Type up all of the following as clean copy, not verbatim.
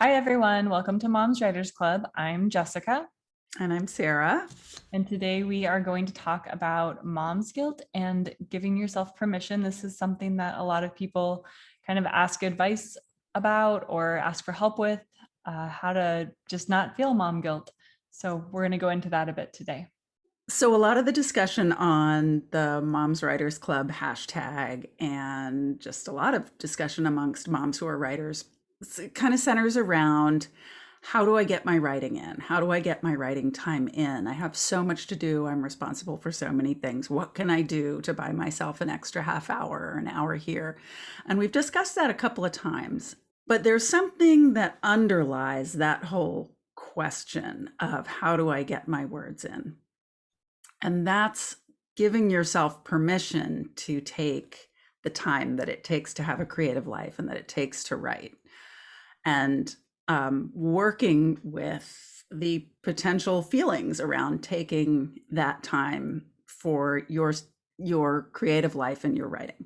Hi, everyone. Welcome to Mom's Writers Club. I'm Jessica. And I'm Sarah. And today we are going to talk about mom's guilt and giving yourself permission. This is something that a lot of people kind of ask advice about or ask for help with, how to just not feel mom guilt. So we're going to go into that a bit today. So, a lot of the discussion on the Moms Writers Club hashtag and just a lot of discussion amongst moms who are writers kind of centers around, how do I get my writing in? How do I get my writing time in? I have so much to do. I'm responsible for so many things. What can I do to buy myself an extra half hour or an hour here? And we've discussed that a couple of times. But there's something that underlies that whole question of, how do I get my words in? And that's giving yourself permission to take the time that it takes to have a creative life and that it takes to write. And working with the potential feelings around taking that time for your creative life and your writing.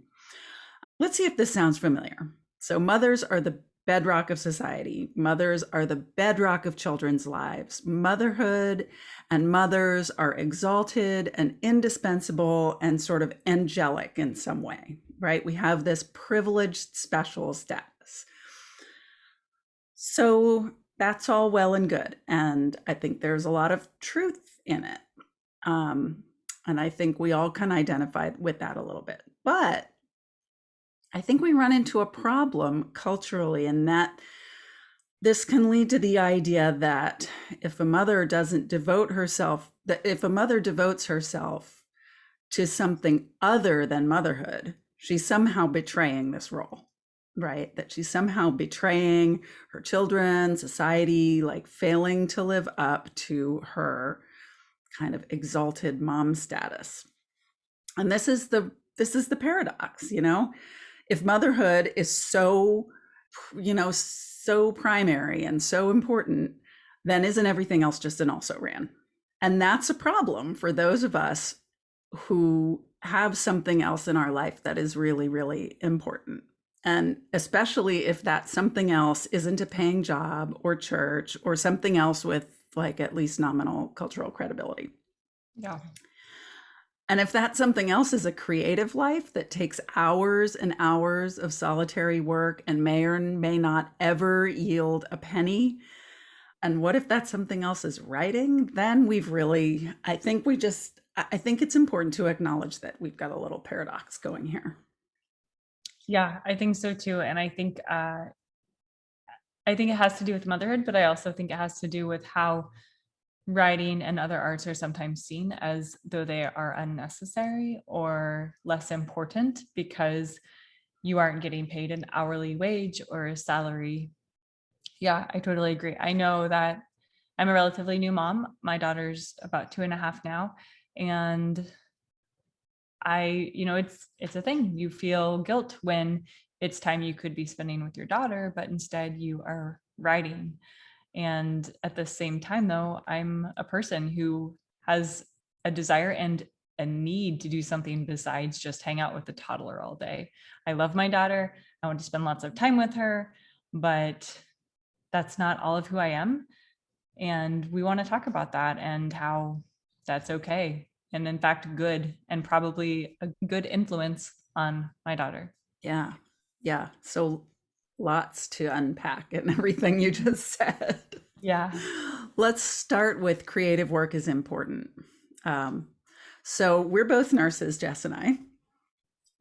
Let's see if this sounds familiar. So mothers are the bedrock of society. Mothers are the bedrock of children's lives. Motherhood and mothers are exalted and indispensable and sort of angelic in some way, right? We have this privileged special status. So that's all well and good. And I think there's a lot of truth in it. And I think we all can identify with that a little bit. But I think we run into a problem culturally in that this can lead to the idea that if a mother devotes herself to something other than motherhood, she's somehow betraying this role, right? That she's somehow betraying her children, society, like failing to live up to her kind of exalted mom status. And this is the paradox, if motherhood is so primary and so important, then isn't everything else just an also ran? And that's a problem for those of us who have something else in our life that is really, really important. And especially if that something else isn't a paying job or church or something else with like at least nominal cultural credibility. Yeah. And if that something else is a creative life that takes hours and hours of solitary work and may or may not ever yield a penny, and what if that something else is writing, then I think it's important to acknowledge that we've got a little paradox going here. Yeah, I think so too. And I think it has to do with motherhood, but I also think it has to do with how writing and other arts are sometimes seen as though they are unnecessary or less important because you aren't getting paid an hourly wage or a salary. Yeah, I totally agree. I know that I'm a relatively new mom. My daughter's about 2.5 now. And it's a thing. You feel guilt when it's time you could be spending with your daughter, but instead you are writing. And at the same time, though, I'm a person who has a desire and a need to do something besides just hang out with the toddler all day. I love my daughter. I want to spend lots of time with her, but that's not all of who I am. And we want to talk about that and how that's okay. And in fact, good and probably a good influence on my daughter. Yeah. Yeah. So lots to unpack in everything you just said. Yeah. Let's start with creative work is important. So we're both nurses, Jess and I.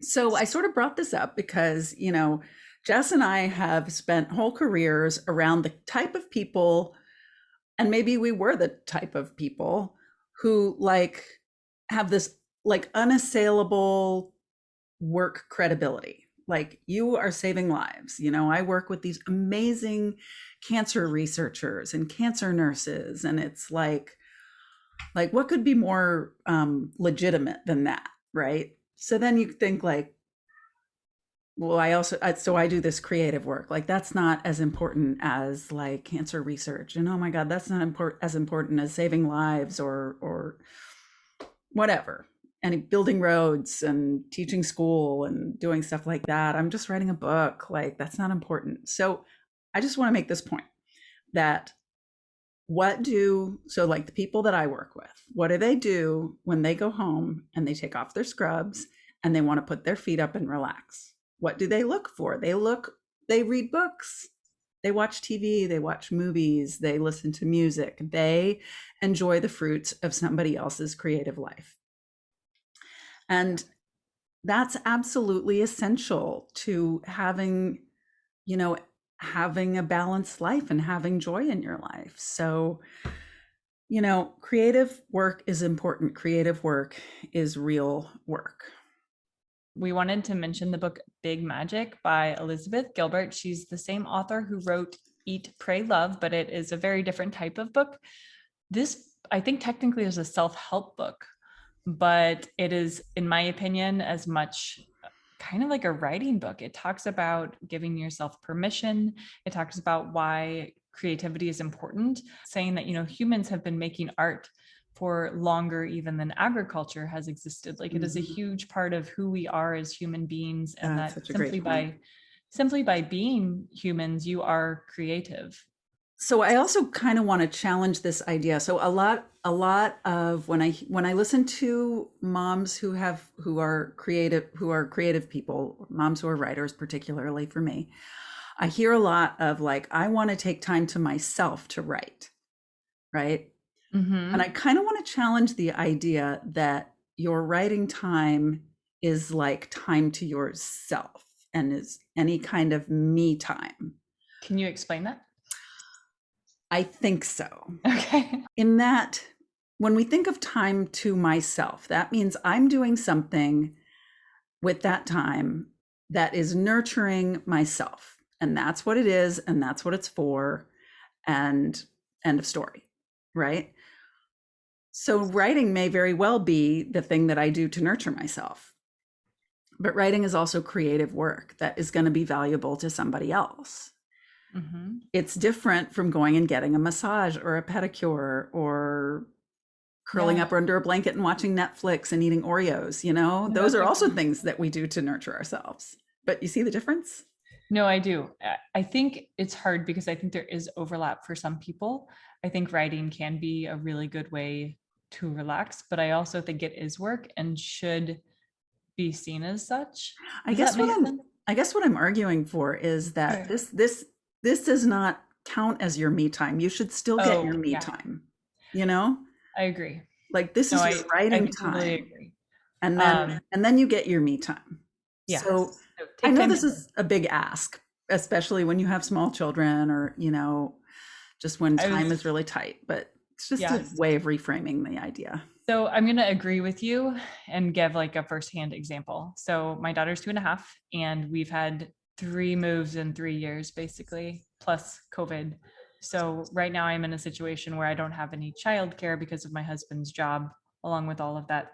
So I sort of brought this up because, Jess and I have spent whole careers around the type of people, and maybe we were the type of people who have this unassailable work credibility. Like, you are saving lives. I work with these amazing cancer researchers and cancer nurses, and it's like what could be more legitimate than that, right? So then you think well, I do this creative work. Like, that's not as important as like cancer research, and oh my God, that's not as important as saving lives or whatever. And building roads and teaching school and doing stuff like that. I'm just writing a book. Like, that's not important. So I just want to make this point. that so like the people that I work with, what do they do when they go home and they take off their scrubs and they want to put their feet up and relax? What do they look for? They read books, they watch TV, they watch movies, they listen to music, they enjoy the fruits of somebody else's creative life. And that's absolutely essential to having a balanced life and having joy in your life. So, creative work is important. Creative work is real work. We wanted to mention the book Big Magic by Elizabeth Gilbert. She's the same author who wrote Eat, Pray, Love, but it is a very different type of book. This, I think, technically is a self-help book, but it is, in my opinion, as much kind of like a writing book. It talks about giving yourself permission. It talks about why creativity is important, saying that, humans have been making art for longer even than agriculture has existed. Like, it is a huge part of who we are as human beings, and That's that such a great point. simply by being humans, you are creative. So I also kind of want to challenge this idea. So a lot of when I listen to moms who are creative people, moms who are writers, particularly for me, I hear a lot of like, I want to take time to myself to write, right? And I kind of want to challenge the idea that your writing time is like time to yourself and is any kind of me time. Can you explain that? I think so. Okay. In that, when we think of time to myself, that means I'm doing something with that time that is nurturing myself. And that's what it is. And that's what it's for. And end of story. Right. So writing may very well be the thing that I do to nurture myself. But writing is also creative work that is going to be valuable to somebody else. It's different from going and getting a massage or a pedicure or curling up under a blanket and watching Netflix and eating Oreos. Those are also things that we do to nurture ourselves. But you see the difference? No, I do. I think it's hard because I think there is overlap for some people. I think writing can be a really good way to relax, but I also think it is work and should be seen as such. I guess what I'm arguing for is that this does not count as your me time. You should still get your me time. I agree. Like, this is your writing time. Totally agree. And then you get your me time. Yeah. So I know this is a big ask, especially when you have small children or, just when time is really tight, but it's just a way of reframing the idea. So I'm going to agree with you and give like a firsthand example. So my daughter's 2.5 and we've had 3 moves in 3 years, basically, plus COVID. So right now I'm in a situation where I don't have any childcare because of my husband's job, along with all of that.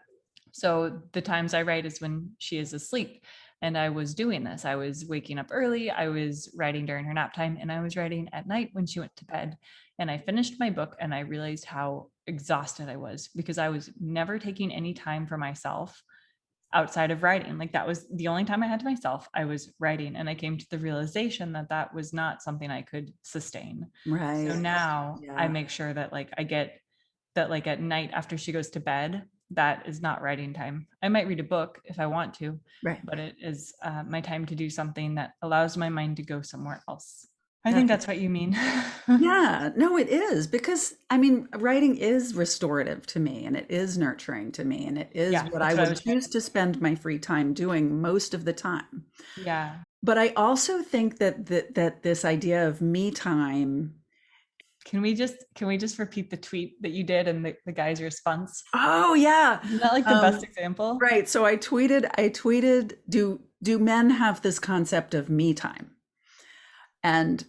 So the times I write is when she is asleep. And I was doing this. I was waking up early. I was writing during her nap time, and I was writing at night when she went to bed. And I finished my book and I realized how exhausted I was because I was never taking any time for myself outside of writing. Like, that was the only time I had to myself. I was writing, and I came to the realization that that was not something I could sustain. Right. So now I make sure that like I get that like at night after she goes to bed, that is not writing time. I might read a book if I want to, but it is my time to do something that allows my mind to go somewhere else. I think that's what you mean. Yeah, no, it is, because I mean, writing is restorative to me and it is nurturing to me and it is what I would choose to spend my free time doing most of the time. Yeah. But I also think that this idea of me time. Can we just repeat the tweet that you did and the guy's response? Oh yeah. Isn't that like the best example? Right. So I tweeted, do men have this concept of me time? And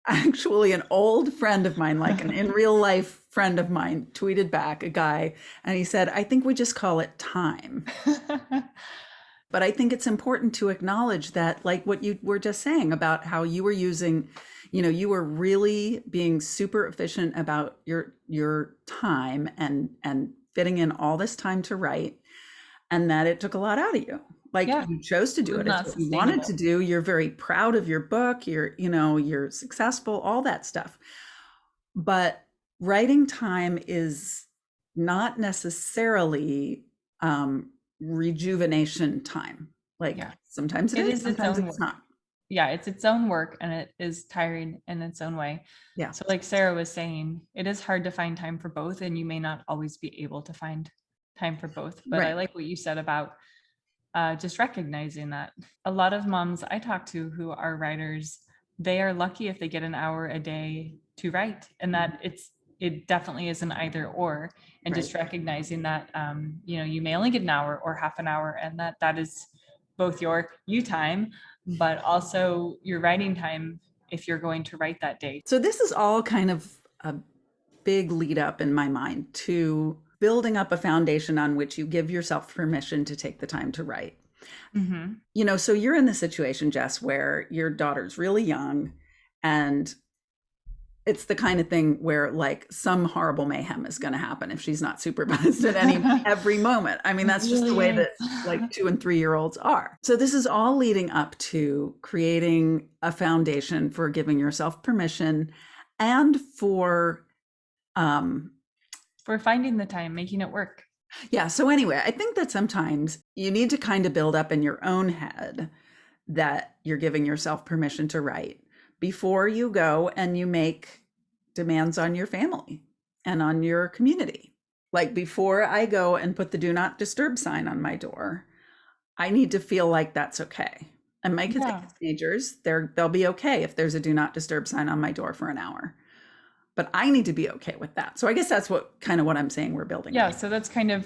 actually an old friend of mine, like an in real life friend of mine, tweeted back, a guy, and he said, I think we just call it time. But I think it's important to acknowledge that, like what you were just saying about how you were using, you were really being super efficient about your time and fitting in all this time to write, and that it took a lot out of you. Like, you chose to do it. It's what you wanted to do. You're very proud of your book. You're successful, all that stuff. But writing time is not necessarily rejuvenation time. Like Yeah. sometimes it It is, is its sometimes own it's work. not. Yeah, it's its own work and it is tiring in its own way. Yeah, So like Sarah was saying, it is hard to find time for both and you may not always be able to find time for both. But I right. like what you said about just recognizing that. A lot of moms I talk to who are writers, they are lucky if they get an hour a day to write, and Mhm. that it definitely is an either or, and Right. just recognizing that you may only get an hour or half an hour, and that is both your you time, but also your writing time if you're going to write that day. So this is all kind of a big lead up in my mind to building up a foundation on which you give yourself permission to take the time to write. Mm-hmm. So you're in the situation, Jess, where your daughter's really young and it's the kind of thing where like some horrible mayhem is going to happen if she's not supervised at any every moment. I mean, It that's just the really way is. that like 2 and 3 year olds are. So this is all leading up to creating a foundation for giving yourself permission and for um We're finding the time, making it work. yeah, so anyway, I think that sometimes you need to kind of build up in your own head that you're giving yourself permission to write before you go and you make demands on your family and on your community. Like before I go and put the do not disturb sign on my door, I need to feel like that's okay. And my kids Yeah. are teenagers, they'll be okay if there's a do not disturb sign on my door for an hour. But I need to be okay with that. So I guess that's what I'm saying we're building Yeah, up. so that's kind of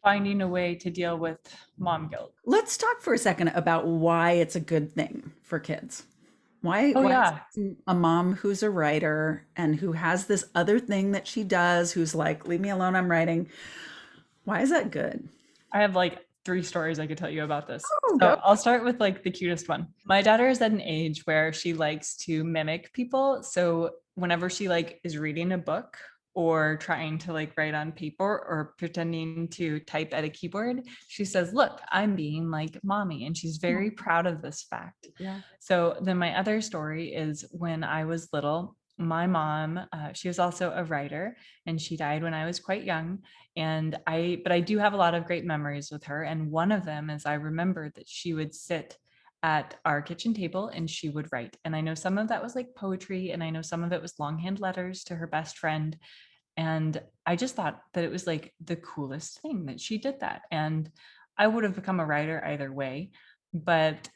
finding a way to deal with mom guilt. Let's talk for a second about why it's a good thing for kids. Why Oh why yeah, is a mom who's a writer and who has this other thing that she does, who's like, leave me alone, I'm writing. Why is that good? I have like three stories I could tell you about this. Oh, So go. I'll start with like the cutest one. My daughter is at an age where she likes to mimic people. So whenever she like is reading a book or trying to like write on paper or pretending to type at a keyboard, she says, "Look, I'm being like mommy." And she's very proud of this fact. Yeah. So then my other story is when I was little, my mom, she was also a writer and she died when I was quite young. But I do have a lot of great memories with her. And one of them is I remember that she would sit at our kitchen table and she would write. And I know some of that was like poetry, and I know some of it was longhand letters to her best friend. And I just thought that it was like the coolest thing that she did that. And I would have become a writer either way. But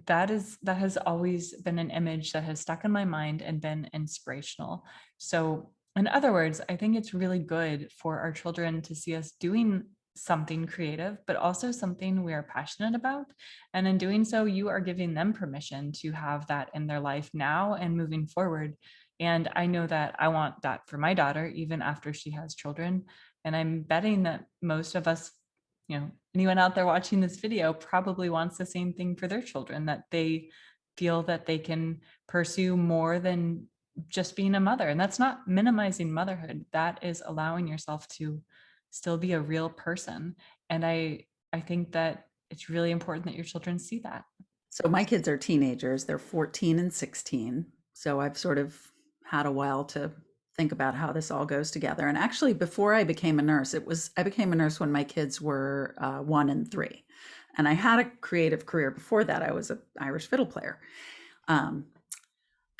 that has always been an image that has stuck in my mind and been inspirational. So in other words, I think it's really good for our children to see us doing something creative, but also something we are passionate about. And in doing so, you are giving them permission to have that in their life now and moving forward. And I know that I want that for my daughter, even after she has children. And I'm betting that most of us, anyone out there watching this video probably wants the same thing for their children, that they feel that they can pursue more than just being a mother. And that's not minimizing motherhood. That is allowing yourself to still be a real person. And I think that it's really important that your children see that. So my kids are teenagers. They're 14 and 16. So I've sort of had a while to think about how this all goes together. And actually, before I became a nurse, I became a nurse when my kids were 1 and 3. And I had a creative career before that. I was an Irish fiddle player. Um,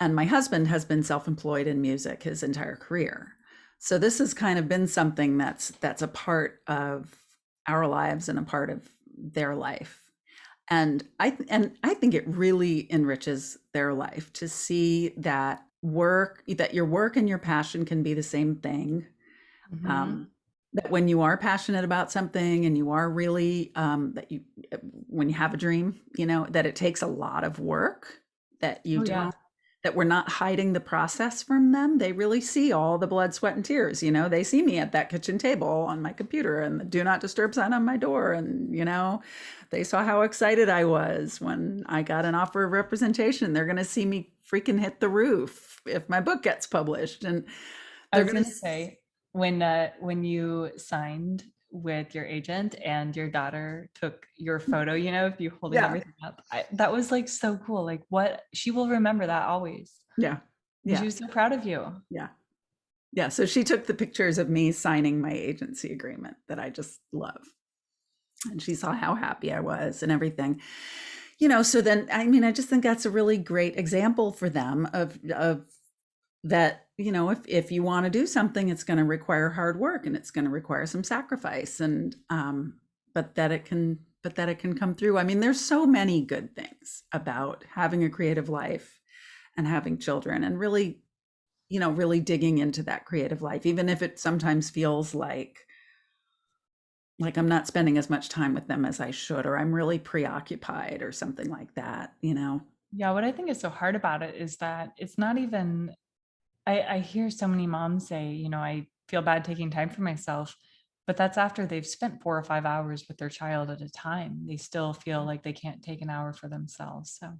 and my husband has been self-employed in music his entire career. So this has kind of been something that's a part of our lives and a part of their life. And I think it really enriches their life to see that your work and your passion can be the same thing. Mhm. Um, that when you are passionate about something and you are really when you have a dream, that it takes a lot of work, that you Oh yeah. don't that we're not hiding the process from them. They really see all the blood, sweat, and tears. They see me at that kitchen table on my computer and the do not disturb sign on my door. And, they saw how excited I was when I got an offer of representation. They're going to see me freaking hit the roof if my book gets published. And I they're was going going to, to say when you signed with your agent and your daughter took your photo, of you holding yeah, everything up, that was like so cool. Like what she will remember that always. yeah. And she Yeah. was so proud of you. Yeah. Yeah. So she took the pictures of me signing my agency agreement that I just love. And she saw how happy I was and everything. So then I mean, I just think that's a really great example for them of that, if you want to do something, it's going to require hard work and it's going to require some sacrifice, and but that it can come through. I mean, there's so many good things about having a creative life and having children, and really, really digging into that creative life, even if it sometimes feels like I'm not spending as much time with them as I should, or I'm really preoccupied or something like that. Yeah, what I think is so hard about it is that it's not even, I hear so many moms say, I feel bad taking time for myself, but that's after they've spent 4 or 5 hours with their child at a time. They still feel like they can't take an hour for themselves. So,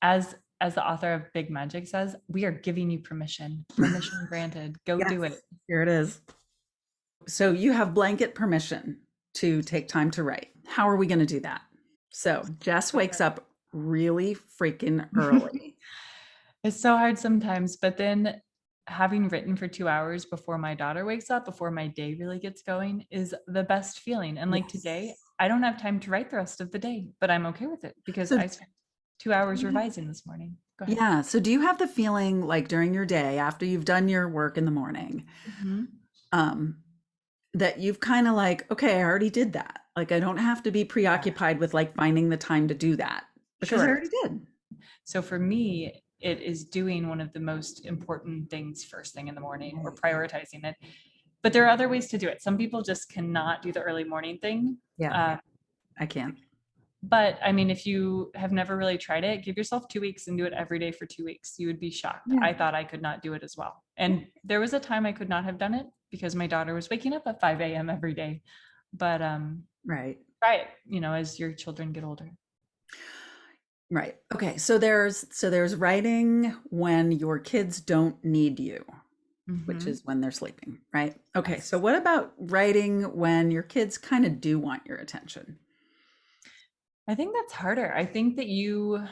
as the author of Big Magic says, we are giving you permission granted. Go Yes, do it. here it is. So you have blanket permission to take time to write. How are we going to do that? So Jess wakes up really freaking early. It's so hard sometimes, but then having written for 2 hours before my daughter wakes up, before my day really gets going, is the best feeling. And like today, Yes. I don't have time to write the rest of the day, but I'm okay with it because So I spent 2 hours revising this morning. Go ahead. yeah. So do you have the feeling like during your day after you've done your work in the morning, Mhm. um, that you've kind of like, okay, I already did that. Like I don't have to be Yeah, preoccupied with like finding the time to do that because I sure. already did. So for me, it is doing one of the most important things first thing in the morning or Right. prioritizing it. But there are other ways to do it. Some people just cannot do the early morning thing. Yeah, Uh, I can't. but I mean, if you have never really tried it, give yourself 2 weeks and do it every day for 2 weeks. You would be shocked. Yeah. I thought I could not do it as well. And there was a time I could not have done it because my daughter was waking up at 5 a.m. every day. But Right. try it, as your children get older. Right. Okay. So there's writing when your kids don't need you, which Hmm. is when they're sleeping, right? Okay. So Yes. what about writing when your kids kind of do want your attention? I think that's harder. I think that you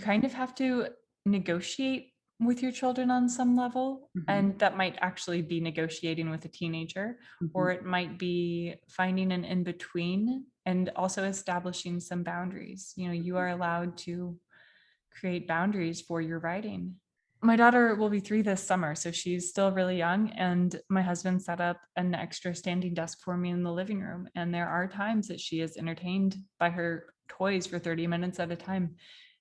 kind of have to negotiate with your children on some level, Mhm, and that might actually be negotiating with a teenager, mhm. or it might be finding an in between and also establishing some boundaries. You are allowed to create boundaries for your writing. My daughter will be 3 this summer, so she's still really young, and my husband set up an extra standing desk for me in the living room, and there are times that she is entertained by her toys for 30 minutes at a time.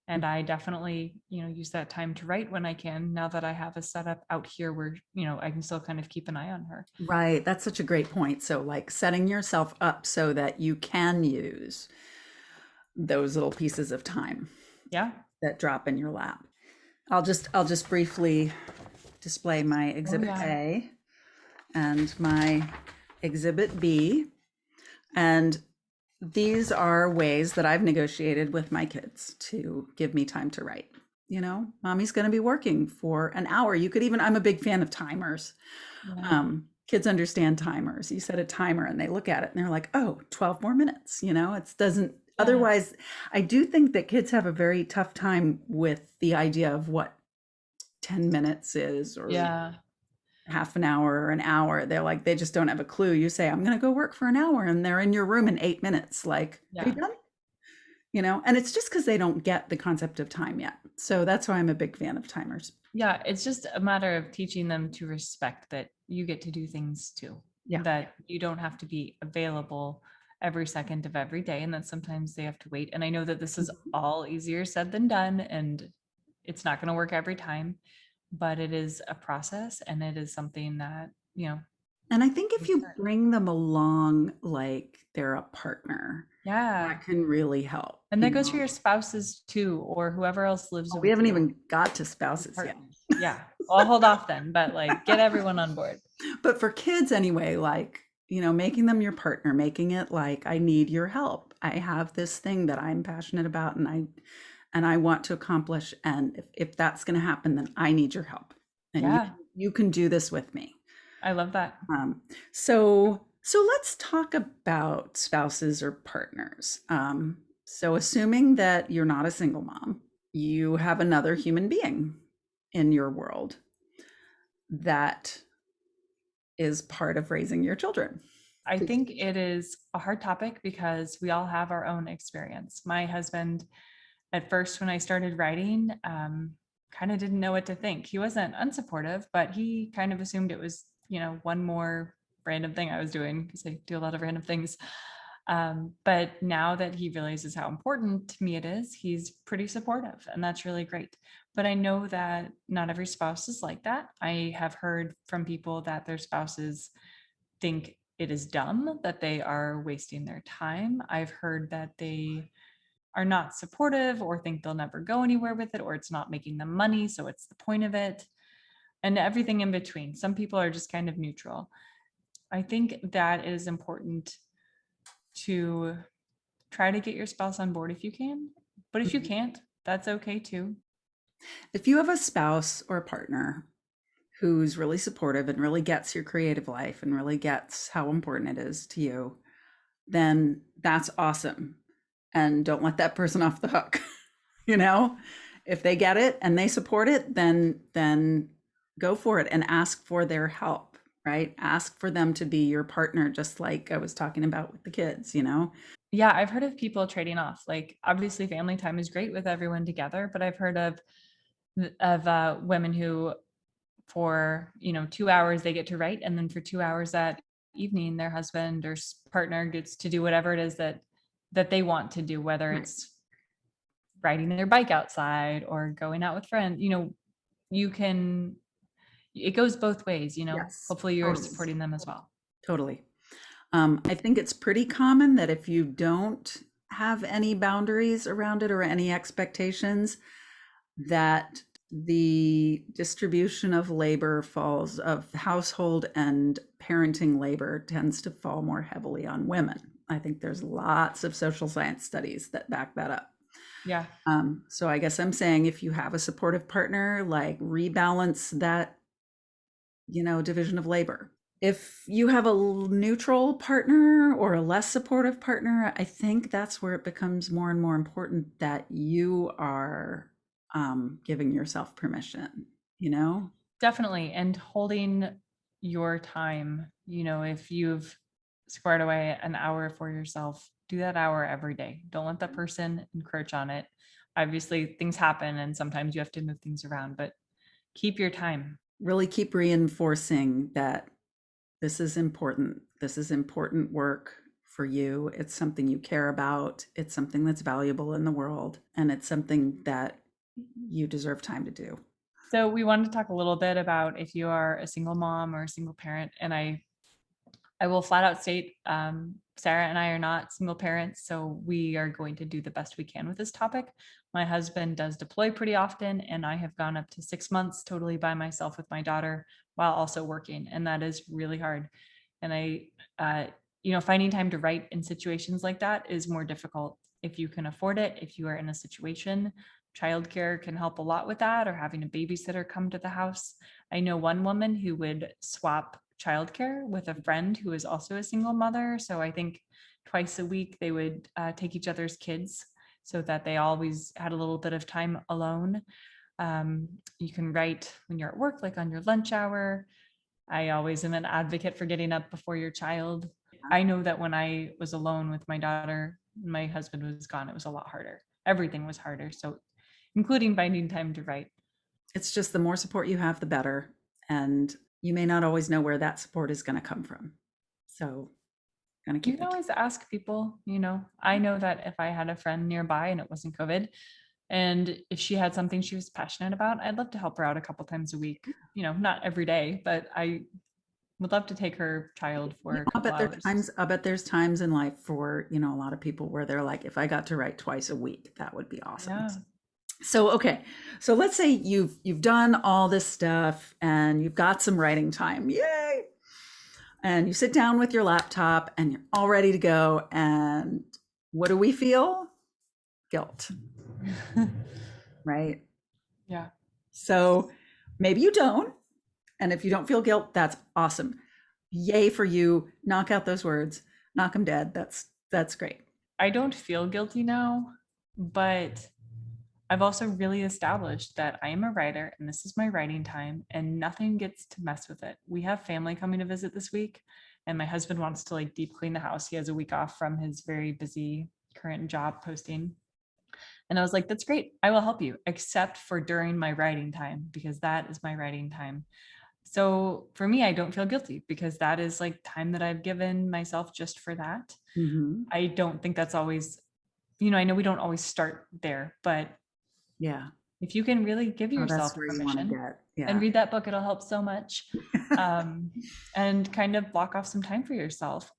And I definitely, use that time to write when I can, now that I have a setup out here where, I can still kind of keep an eye on her. Right. That's such a great point. So like setting yourself up so that you can use those little pieces of time Yeah. that drop in your lap. I'll just briefly display my Oh, exhibit yeah. A and my exhibit B. And these are ways that I've negotiated with my kids to give me time to write. Mommy's going to be working for an hour. You could even, I'm a big fan of timers. Yeah. Kids understand timers. You set a timer and they look at it and they're like, oh, 12 more minutes. It doesn't, Yeah. otherwise, I do think that kids have a very tough time with the idea of what 10 minutes is, or Yeah. half an hour or an hour. They're like, they just don't have a clue. You say, I'm going to go work for an hour, and they're in your room in 8 minutes. Like, are you Yeah. done? And it's just because they don't get the concept of time yet. So that's why I'm a big fan of timers. Yeah. It's just a matter of teaching them to respect that you get to do things too, Yeah. that you don't have to be available every second of every day, and that sometimes they have to wait. And I know that this is Mhm. all easier said than done, and it's not going to work every time, but it is a process, and it is something that, And I think if takes you time. bring them along like they're a partner, Yeah. that can really help. And that goes for your spouses too, or whoever else lives Oh, we with haven't you, even got to your spouses yet. partners. Yeah. Well, I'll hold off then, but like get everyone on board. But for kids anyway, like, making them your partner, making it like, I need your help. I have this thing that I'm passionate about and I want to accomplish. And if that's going to happen, then I need your help. And you Yeah. you can do this with me. I love that. So let's talk about spouses or partners. So assuming that you're not a single mom, you have another human being in your world that is part of raising your children. I think it is a hard topic because we all have our own experience. My husband, at first, when I started writing, kind of didn't know what to think. He wasn't unsupportive, but he kind of assumed it was, one more random thing I was doing because I do a lot of random things. But now that he realizes how important to me it is, he's pretty supportive, and that's really great. But I know that not every spouse is like that. I have heard from people that their spouses think it is dumb, that they are wasting their time. I've heard that they are not supportive or think they'll never go anywhere with it, or it's not making them money, so it's the point of it, and everything in between. Some people are just kind of neutral. I think that it is important to try to get your spouse on board if you can, but if you can't, that's okay too. If you have a spouse or a partner who's really supportive and really gets your creative life and really gets how important it is to you, then that's awesome. And don't let that person off the hook. you know, if they get it and they support it, then go for it and ask for their help, right? Ask for them to be your partner, just like I was talking about with the kids. Yeah, I've heard of people trading off. Like, obviously family time is great with everyone together, but I've heard of women who for 2 hours they get to write, and then for 2 hours that evening their husband or partner gets to do whatever it is that they want to do, whether Right. it's riding their bike outside or going out with friends. You can It goes both ways. Yes. Hopefully you're Totally. supporting them as well. Totally. I think it's pretty common that if you don't have any boundaries around it or any expectations, that the distribution of labor falls of household and parenting labor tends to fall more heavily on women. I think there's lots of social science studies that back that up. Yeah, So I guess I'm saying if you have a supportive partner, like rebalance that, division of labor. If you have a neutral partner or a less supportive partner, I think that's where it becomes more and more important that you are giving yourself permission, you know? definitely. And holding your time, if you've squared away an hour for yourself, do that hour every day. Don't let that person encroach on it. Obviously things happen and sometimes you have to move things around, but keep your time. Really keep reinforcing that this is important. This is important work for you. It's something you care about. It's something that's valuable in the world. And it's something that you deserve time to do. So we wanted to talk a little bit about if you are a single mom or a single parent. And I will flat out state, Sarah and I are not single parents, so we are going to do the best we can with this topic. My husband does deploy pretty often, and I have gone up to 6 months totally by myself with my daughter while also working, and that is really hard. And uh, finding time to write in situations like that is more difficult if you can afford it. If you are in a situation, childcare can help a lot with that, or having a babysitter come to the house. I know one woman who would swap childcare with a friend who is also a single mother. So I think twice a week they would take each other's kids so that they always had a little bit of time alone. You can write when you're at work, like on your lunch hour. I always am an advocate for getting up before your child. I know that when I was alone with my daughter, my husband was gone, it was a lot harder. Everything was harder. So, including finding time to write. It's just the more support you have, the better. And you may not always know where that support is going to come from. So, going to You keep can it. always ask people. I know that if I had a friend nearby and it wasn't COVID, and if she had something she was passionate about, I'd love to help her out a couple times a week. Not every day, but I would love to take her child for a couple hours. I bet there's times in life for, a lot of people where they're like, if I got to write twice a week, that would be awesome. Yeah. So, okay. So let's say you've done all this stuff and you've got some writing time. Yay. And you sit down with your laptop and you're all ready to go. And what do we feel? Guilt, right? Yeah. So maybe you don't. And if you don't feel guilt, that's awesome. Yay for you. Knock out those words. Knock them dead. That's great. I don't feel guilty now, but I've also really established that I am a writer and this is my writing time and nothing gets to mess with it. We have family coming to visit this week and my husband wants to like deep clean the house. He has a week off from his very busy current job posting. And I was like, that's great. I will help you, except for during my writing time, because that is my writing time. So for me, I don't feel guilty because that is like time that I've given myself just for that. Mm-hmm. I don't think that's always, you know, I know we don't always start there, but Yeah. if you can really give Oh, that's yourself where you want to permission get. and Yeah. read that book, it'll help so much. Um, and kind of block off some time for yourself.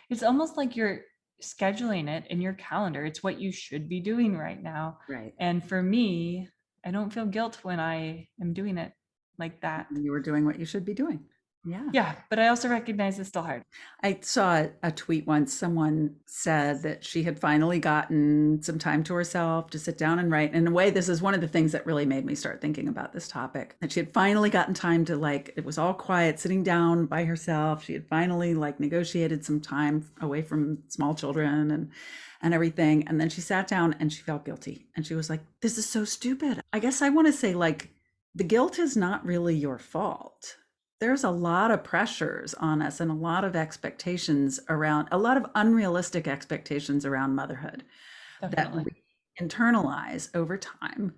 It's almost like you're scheduling it in your calendar. It's what you should be doing right now. Right. And for me, I don't feel guilt when I am doing it like that. You were doing what you should be doing. Yeah. Yeah, but I also recognize it's still hard. I saw a tweet once. Someone said that she had finally gotten some time to herself to sit down and write. In a way, this is one of the things that really made me start thinking about this topic. That she had finally gotten time to, like, it was all quiet, sitting down by herself. She had finally like negotiated some time away from small children and everything. And then she sat down and she felt guilty. And she was like, this is so stupid. I guess I want to say, like, the guilt is not really your fault. There's a lot of pressures on us and a lot of expectations around, a lot of unrealistic expectations around motherhood that Definitely. we internalize over time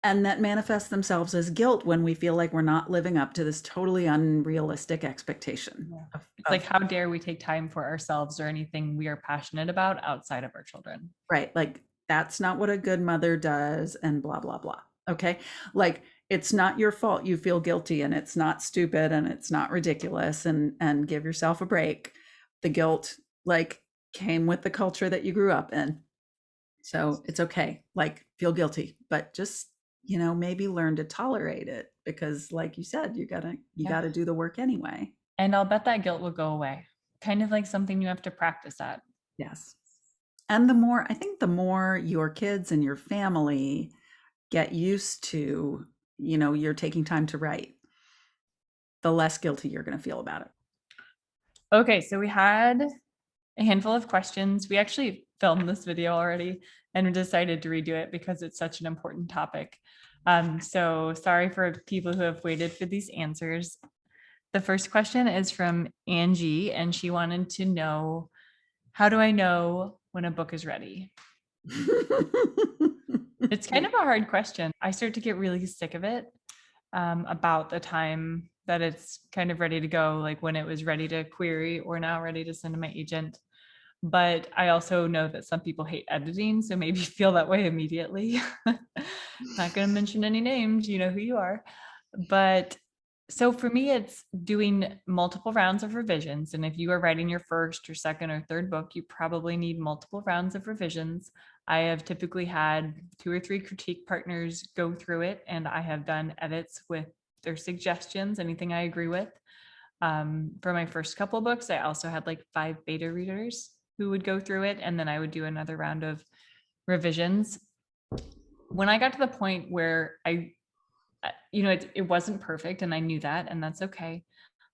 and that manifest themselves as guilt when we feel like we're not living up to this totally unrealistic expectation Yeah. of, It's like, how dare we take time for ourselves or anything we are passionate about outside of our children? right, like that's not what a good mother does and blah blah blah. Okay, like it's not your fault you feel guilty, and it's not stupid, and it's not ridiculous, and give yourself a break. The guilt, like, came with the culture that you grew up in, so it's okay, like, feel guilty, but just, maybe learn to tolerate it, because like you said, you Yeah. gotta do the work anyway. And I'll bet that guilt will go away. Kind of like something you have to practice at. Yes. And the more your kids and your family get used to, you're taking time to write, the less guilty you're going to feel about it. Okay, so we had a handful of questions. We actually filmed this video already and decided to redo it because it's such an important topic. So sorry for people who have waited for these answers. The first question is from Angie, and she wanted to know, how do I know when a book is ready? It's kind of a hard question. I start to get really sick of it about the time that it's kind of ready to go, like when it was ready to query or now ready to send to my agent. But I also know that some people hate editing, so maybe feel that way immediately. Not going to mention any names, you know who you are. But so for me, it's doing multiple rounds of revisions. And if you are writing your first or second or third book, you probably need multiple rounds of revisions. I have typically had 2 or 3 critique partners go through it, and I have done edits with their suggestions, anything I agree with. For my first couple books, I also had like 5 beta readers who would go through it, and then I would do another round of revisions. When I got to the point where it wasn't perfect, and I knew that, and that's okay.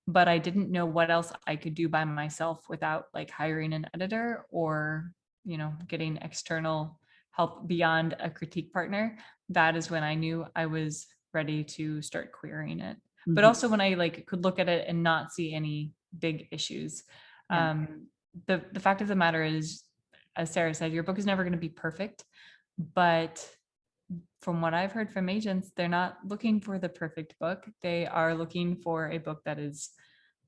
But I didn't know what else I could do by myself without like hiring an editor or, getting external help beyond a critique partner. That is when I knew I was ready to start querying it. But Mhm. also when I like could look at it and not see any big issues. Yeah. The fact of the matter is, as Sarah said, your book is never going to be perfect, but from what I've heard from agents, they're not looking for the perfect book. They are looking for a book that is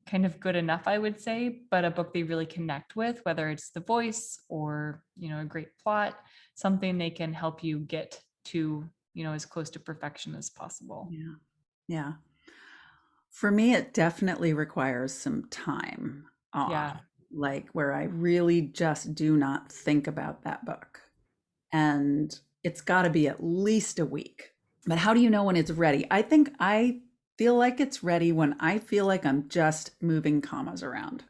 kind of good enough, I would say, but a book they really connect with, whether it's the voice or, a great plot, something they can help you get to, as close to perfection as possible. Yeah. Yeah. For me, it definitely requires some time off, Yeah. like where I really just do not think about that book. And it's got to be at least a week. But how do you know when it's ready? I think I feel like it's ready when I feel like I'm just moving commas around,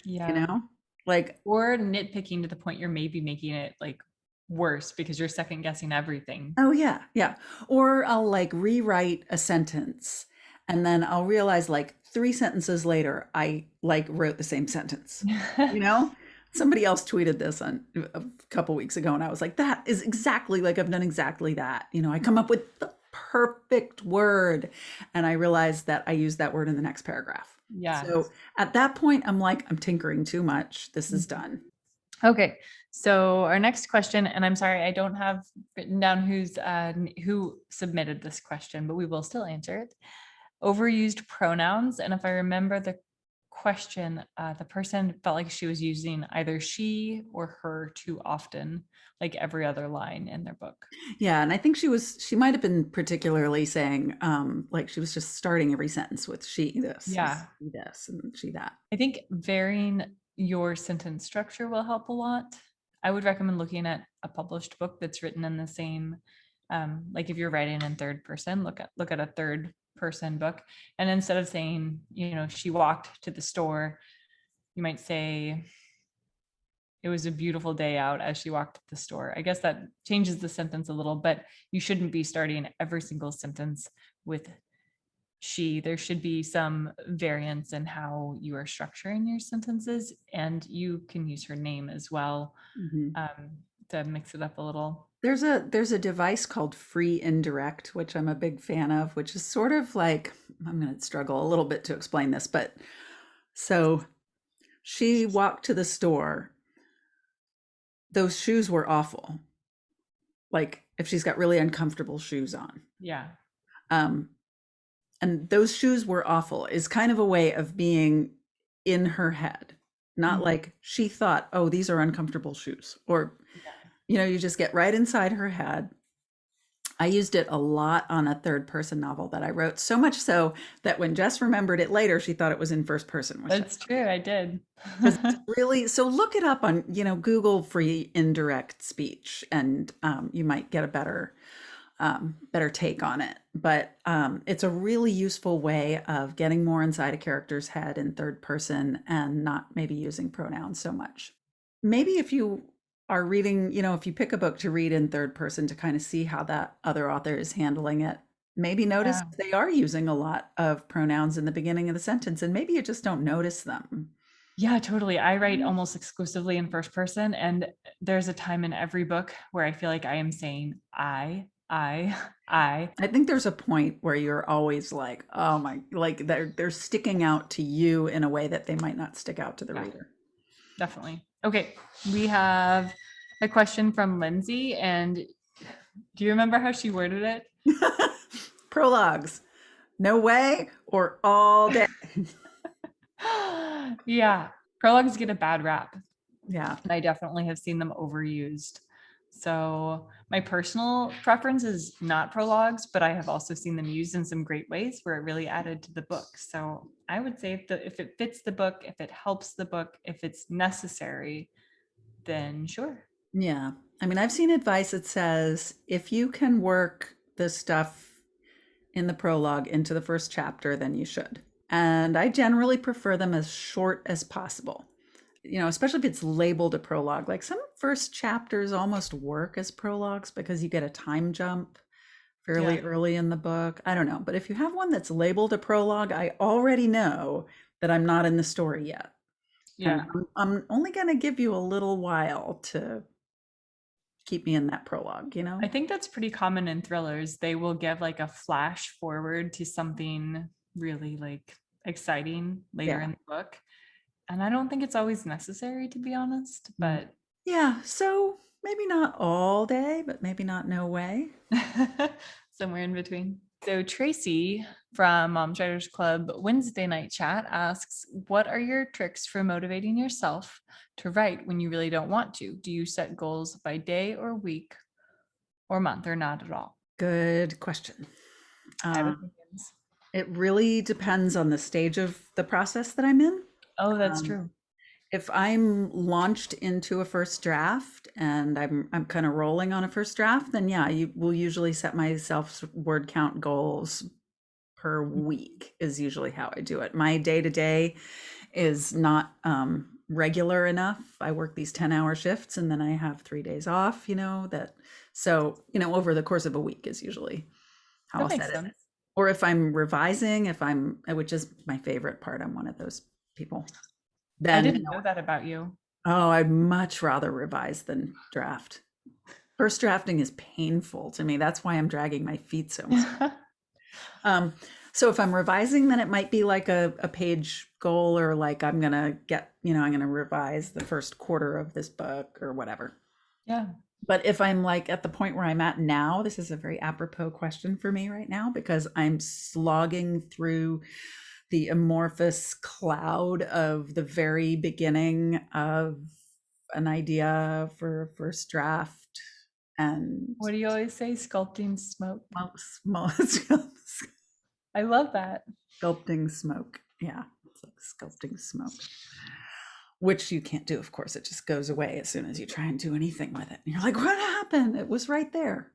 you Yeah. know? Like, Or nitpicking to the point you're maybe making it like worse because you're second guessing everything. oh yeah, yeah. Or I'll like rewrite a sentence and then I'll realize like 3 sentences later I like wrote the same sentence. You know? Somebody else tweeted this on a couple weeks ago, and I was like, that is exactly like I've done exactly that. I come up with the perfect word, and I realized that I used that word in the next paragraph. Yeah. So at that point, I'm like, I'm tinkering too much. This is Mhm. done. Okay. So our next question, and I'm sorry, I don't have written down who submitted this question, but we will still answer it. Overused pronouns. And if I remember the question, the person felt like she was using either she or her too often, like every other line in their book. Yeah, and I think she might have been particularly saying, like she was just starting every sentence with she this, Yeah. she this, and she that. I think varying your sentence structure will help a lot. I would recommend looking at a published book that's written in the same, like if you're writing in third person, look at a third person book, and instead of saying, she walked to the store, you might say, it was a beautiful day out as she walked to the store. I guess that changes the sentence a little, but you shouldn't be starting every single sentence with she. There should be some variance in how you are structuring your sentences, and you can use her name as well, Mhm. um, to mix it up a little. There's a device called free indirect, which I'm a big fan of, which is sort of like I'm going to struggle a little bit to explain this, but so she walked to the store. Those shoes were awful. Like if she's got really uncomfortable shoes on. Yeah. Um, and those shoes were awful is kind of a way of being in her head, not Mhm. like she thought, oh, these are uncomfortable shoes, or Yeah. you just get right inside her head. I used it a lot on a third person novel that I wrote, so much so that when Jess remembered it later, she thought it was in first person, which That's true. I did. because it's really so. Look it up on Google free indirect speech, and you might get a better take on it. But it's a really useful way of getting more inside a character's head in third person and not maybe using pronouns so much. Maybe if you are reading, if you pick a book to read in third person to kind of see how that other author is handling it, maybe notice Yeah. if they are using a lot of pronouns in the beginning of the sentence, and maybe you just don't notice them. Yeah, totally. I write almost exclusively in first person, and there's a time in every book where I feel like I am saying I, I. I think there's a point where you're always like, oh my, like they're sticking out to you in a way that they might not stick out to the Yeah, reader. definitely. Okay, we have a question from Lindsay, and do you remember how she worded it? Prologues, no way or all day. Yeah, prologues get a bad rap, Yeah. and I definitely have seen them overused. So my personal preference is not prologues, but I have also seen them used in some great ways where it really added to the book. So I would say if it fits the book, if it helps the book, if it's necessary, then sure. Yeah. I mean, I've seen advice that says if you can work the stuff in the prologue into the first chapter, then you should. And I generally prefer them as short as possible. Especially if it's labeled a prologue. Like some first chapters almost work as prologues because you get a time jump Yeah. fairly early in the book. I don't know. But if you have one that's labeled a prologue, I already know that I'm not in the story yet. And Yeah. I'm only going to give you a little while to keep me in that prologue. I think that's pretty common in thrillers. They will give like a flash forward to something really like exciting later Yeah. in the book. And I don't think it's always necessary, to be honest, Mm. but Yeah. So maybe not all day, but maybe not no way. somewhere in between. So Tracy from Moms Writers Club Wednesday night chat asks, what are your tricks for motivating yourself to write when you really don't want to? Do you set goals by day or week or month or not at all? Good question. I have Um, opinions. it really depends on the stage of the process that I'm in. Oh, that's Um, true. if I'm launched into a first draft and I'm kind of rolling on a first draft, then yeah, you will usually set myself word count goals per week is usually how I do it. My day to day is not regular enough. I work these 10-hour shifts and then I have 3 days off, over the course of a week is usually how That I'll makes set it. sense. Or if I'm revising, which is my favorite part, I'm one of those people. I Then, didn't know that about you. Oh, I'd much rather revise than draft. First drafting is painful to me. That's why I'm dragging my feet so much. Um, so if I'm revising, then it might be like a page goal, or like I'm gonna get, I'm gonna revise the first quarter of this book or whatever. Yeah. But if I'm like at the point where I'm at now, this is a very apropos question for me right now because I'm slogging through the amorphous cloud of the very beginning of an idea for a first draft and What do you always say? Sculpting smoke. I love that. sculpting smoke. Yeah, it's like sculpting smoke, which you can't do, of course. It just goes away as soon as you try and do anything with it. And you're like, what happened? It was right there.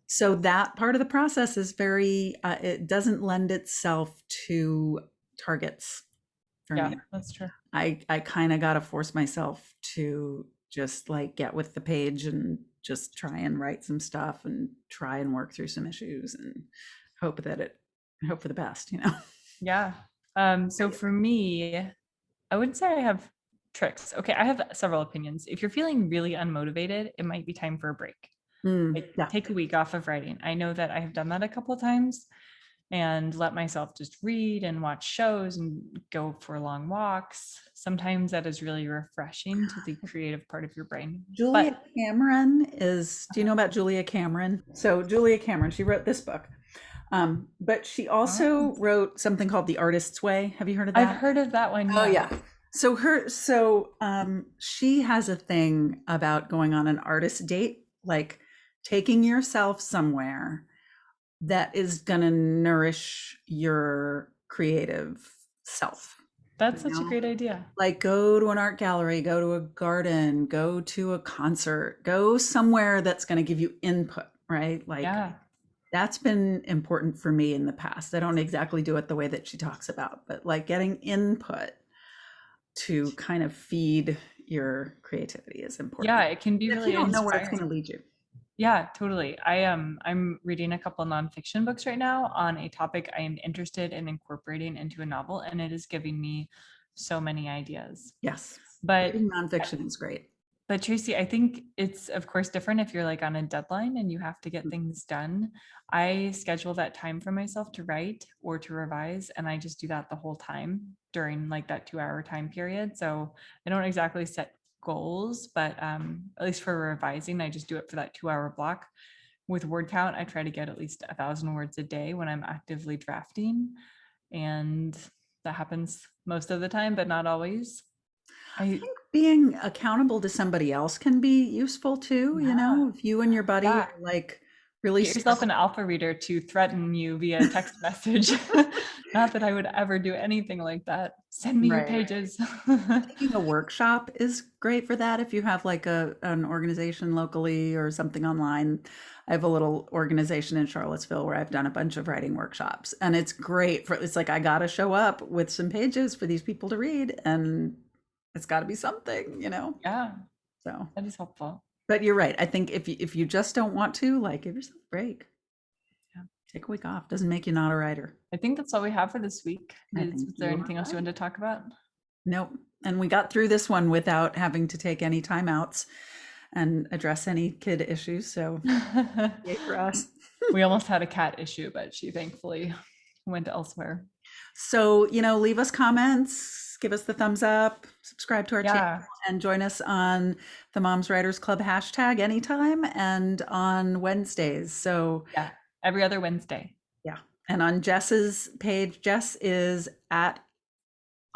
So that part of the process is very, it doesn't lend itself to targets for Yeah, me. that's true. I kind of got to force myself to just like get with the page and just try and write some stuff and try and work through some issues and hope for the best, Yeah. So for me, I wouldn't say I have tricks. Okay, I have several opinions. If you're feeling really unmotivated, it might be time for a break. Like Yeah. take a week off of writing. I know that I have done that a couple of times and let myself just read and watch shows and go for long walks. Sometimes that is really refreshing to the creative part of your brain. Julia But Cameron do you know about Julia Cameron? So Julia Cameron, she wrote this book. But she also wrote something called The Artist's Way. Have you heard of I've that? heard of that one. Oh Yeah. yeah. She has a thing about going on an artist date, like taking yourself somewhere that is going to nourish your creative self. That's You such a know? great idea. Like go to an art gallery, go to a garden, go to a concert, go somewhere that's going to give you input, right? Like Yeah. that's been important for me in the past. I don't exactly do it the way that she talks about, but like getting input to kind of feed your creativity is Yeah, important. it can be If you really don't know where it's going inspiring. to lead you. Yeah, totally. I'm reading a couple nonfiction books right now on a topic I am interested in incorporating into a novel, and it is giving me so many ideas. Yes. But Reading nonfiction is great. but Tracy, I think it's of course different if you're like on a deadline and you have to get things done. I schedule that time for myself to write or to revise, and I just do that the whole time during like that 2 hour time period. So I don't exactly set goals, but at least for revising, I just do it for that 2 hour block. With word count, I try to get at least 1,000 words a day when I'm actively drafting, and that happens most of the time, but not always. I I think being accountable to somebody else can be useful too. Yeah, If you and your buddy yeah. are like really Get yourself struggling. an alpha reader to threaten you via text message. Not that I would ever do anything like that. Send me your Right. pages. Taking a workshop is great for that if you have like an organization locally or something online. I have a little organization in Charlottesville where I've done a bunch of writing workshops, and it's great for it's like I got to show up with some pages for these people to read, and it's got to be something. Yeah, So, that is helpful. but you're right. I think if you just don't want to, like, give yourself a break. Yeah. Take a week off. Doesn't make you not a writer. I think that's all we have for this week. I Was think there you are anything else you right. wanted to talk about? Nope. And we got through this one without having to take any timeouts and address any kid issues. So yay for us. We almost had a cat issue, but she thankfully went elsewhere. So, leave us comments, give us the thumbs up, subscribe to our channel, Yeah, and join us on the Moms Writers Club hashtag anytime and on Wednesdays. So, yeah. Every other Wednesday. yeah. And on Jess's page, Jess is at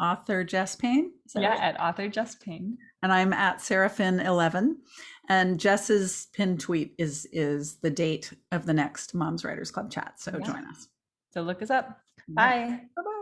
author Jess Payne. Is that Yeah, right? at author Just Payne. And I'm at Seraphin11. And Jess's pin tweet is the date of the next Moms Writers Club chat. So Yeah. join us. So look us up. Yep. Bye. Bye-bye.